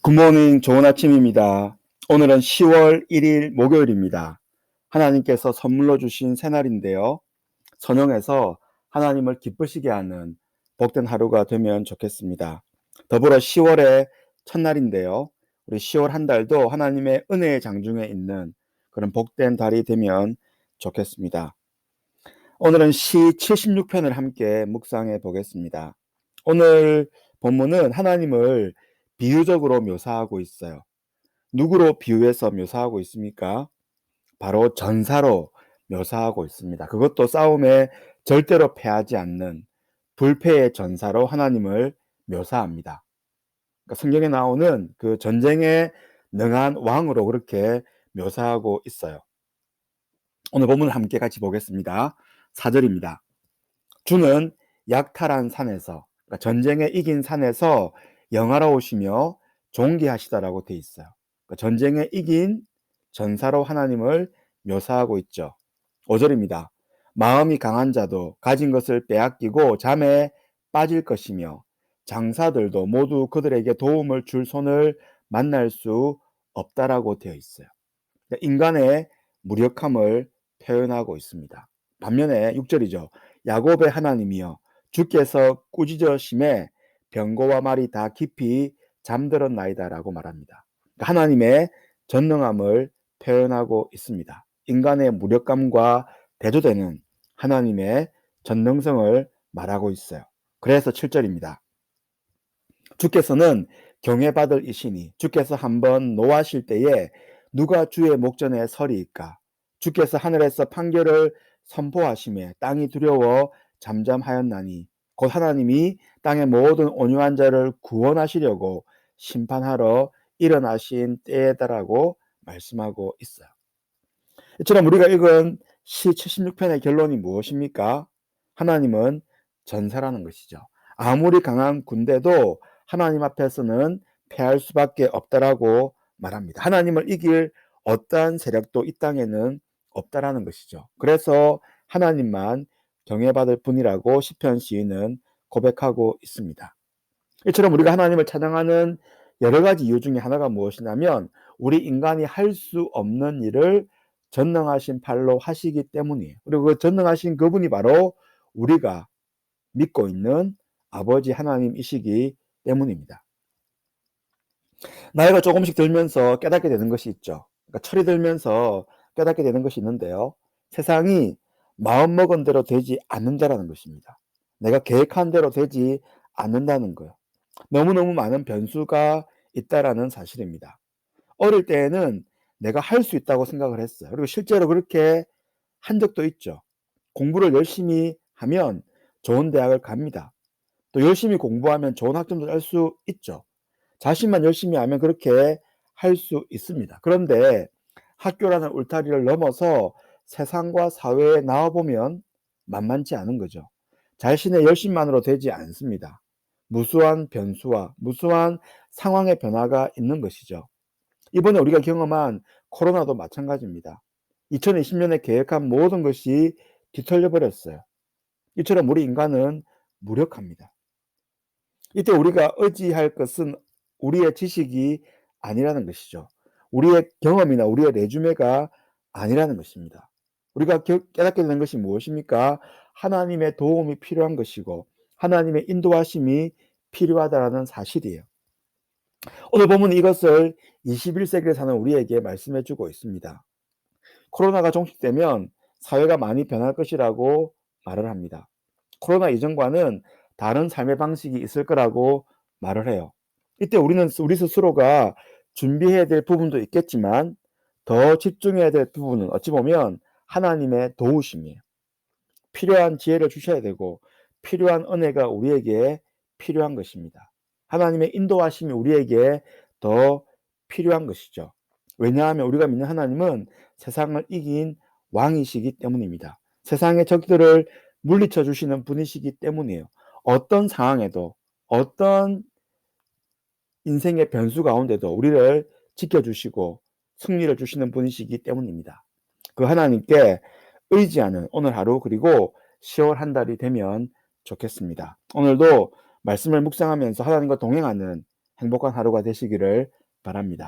굿모닝, 좋은 아침입니다. 오늘은 10월 1일 목요일입니다. 하나님께서 선물로 주신 새날인데요. 선영해서 하나님을 기쁘시게 하는 복된 하루가 되면 좋겠습니다. 더불어 10월의 첫날인데요. 우리 10월 한 달도 하나님의 은혜의 장중에 있는 그런 복된 달이 되면 좋겠습니다. 오늘은 시 76편을 함께 묵상해 보겠습니다. 오늘 본문은 하나님을 비유적으로 묘사하고 있어요. 누구로 비유해서 묘사하고 있습니까? 바로 전사로 묘사하고 있습니다. 그것도 싸움에 절대로 패하지 않는 불패의 전사로 하나님을 묘사합니다. 그러니까 성경에 나오는 그 전쟁에 능한 왕으로 그렇게 묘사하고 있어요. 오늘 본문을 함께 같이 보겠습니다. 4절입니다. 주는 약탈한 산에서, 그러니까 전쟁에 이긴 산에서 영화로우시며 존귀하시다라고 돼 있어요. 그러니까 전쟁에 이긴 전사로 하나님을 묘사하고 있죠. 5절입니다. 마음이 강한 자도 가진 것을 빼앗기고 잠에 빠질 것이며 장사들도 모두 그들에게 도움을 줄 손을 만날 수 없다라고 되어 있어요. 그러니까 인간의 무력함을 표현하고 있습니다. 반면에 6절이죠. 야곱의 하나님이여 주께서 꾸짖으심에 병고와 말이 다 깊이 잠들었나이다라고 말합니다. 그러니까 하나님의 전능함을 표현하고 있습니다. 인간의 무력감과 대조되는 하나님의 전능성을 말하고 있어요. 그래서 7절입니다. 주께서는 경외받을 이시니 주께서 한번 노하실 때에 누가 주의 목전에 서리이까? 주께서 하늘에서 판결을 선포하심에 땅이 두려워 잠잠하였나니 곧 하나님이 땅의 모든 온유한 자를 구원하시려고 심판하러 일어나신 때에다라고 말씀하고 있어요. 이처럼 우리가 읽은 시 76편의 결론이 무엇입니까? 하나님은 전사라는 것이죠. 아무리 강한 군대도 하나님 앞에서는 패할 수밖에 없다라고 말합니다. 하나님을 이길 어떠한 세력도 이 땅에는 없다라는 것이죠. 그래서 하나님만 경외받을 분이라고 시편 시인은 고백하고 있습니다. 이처럼 우리가 하나님을 찬양하는 여러 가지 이유 중에 하나가 무엇이냐면 우리 인간이 할 수 없는 일을 전능하신 팔로 하시기 때문이에요. 그리고 그 전능하신 그분이 바로 우리가 믿고 있는 아버지 하나님이시기 때문입니다. 나이가 조금씩 들면서 깨닫게 되는 것이 있죠. 그러니까 철이 들면서 깨닫게 되는 것이 있는데요. 세상이 마음먹은 대로 되지 않는다라는 것입니다. 내가 계획한 대로 되지 않는다는 거예요. 너무너무 많은 변수가 있다라는 사실입니다. 어릴 때에는 내가 할 수 있다고 생각을 했어요. 그리고 실제로 그렇게 한 적도 있죠. 공부를 열심히 하면 좋은 대학을 갑니다. 또 열심히 공부하면 좋은 학점도 할 수 있죠. 자신만 열심히 하면 그렇게 할 수 있습니다. 그런데 학교라는 울타리를 넘어서 세상과 사회에 나와보면 만만치 않은 거죠. 자신의 열심만으로 되지 않습니다. 무수한 변수와 무수한 상황의 변화가 있는 것이죠. 이번에 우리가 경험한 코로나도 마찬가지입니다. 2020년에 계획한 모든 것이 뒤틀려 버렸어요. 이처럼 우리 인간은 무력합니다. 이때 우리가 의지할 것은 우리의 지식이 아니라는 것이죠. 우리의 경험이나 우리의 레주메가 아니라는 것입니다. 우리가 깨닫게 되는 것이 무엇입니까? 하나님의 도움이 필요한 것이고 하나님의 인도하심이 필요하다는 사실이에요. 오늘 보면 이것을 21세기를 사는 우리에게 말씀해 주고 있습니다. 코로나가 종식되면 사회가 많이 변할 것이라고 말을 합니다. 코로나 이전과는 다른 삶의 방식이 있을 거라고 말을 해요. 이때 우리는 우리 스스로가 준비해야 될 부분도 있겠지만 더 집중해야 될 부분은 어찌 보면 하나님의 도우심이에요. 필요한 지혜를 주셔야 되고 필요한 은혜가 우리에게 필요한 것입니다. 하나님의 인도하심이 우리에게 더 필요한 것이죠. 왜냐하면 우리가 믿는 하나님은 세상을 이긴 왕이시기 때문입니다. 세상의 적들을 물리쳐 주시는 분이시기 때문이에요. 어떤 상황에도 어떤 인생의 변수 가운데도 우리를 지켜주시고 승리를 주시는 분이시기 때문입니다. 그 하나님께 의지하는 오늘 하루 그리고 10월 한 달이 되면 좋겠습니다. 오늘도 말씀을 묵상하면서 하나님과 동행하는 행복한 하루가 되시기를 바랍니다.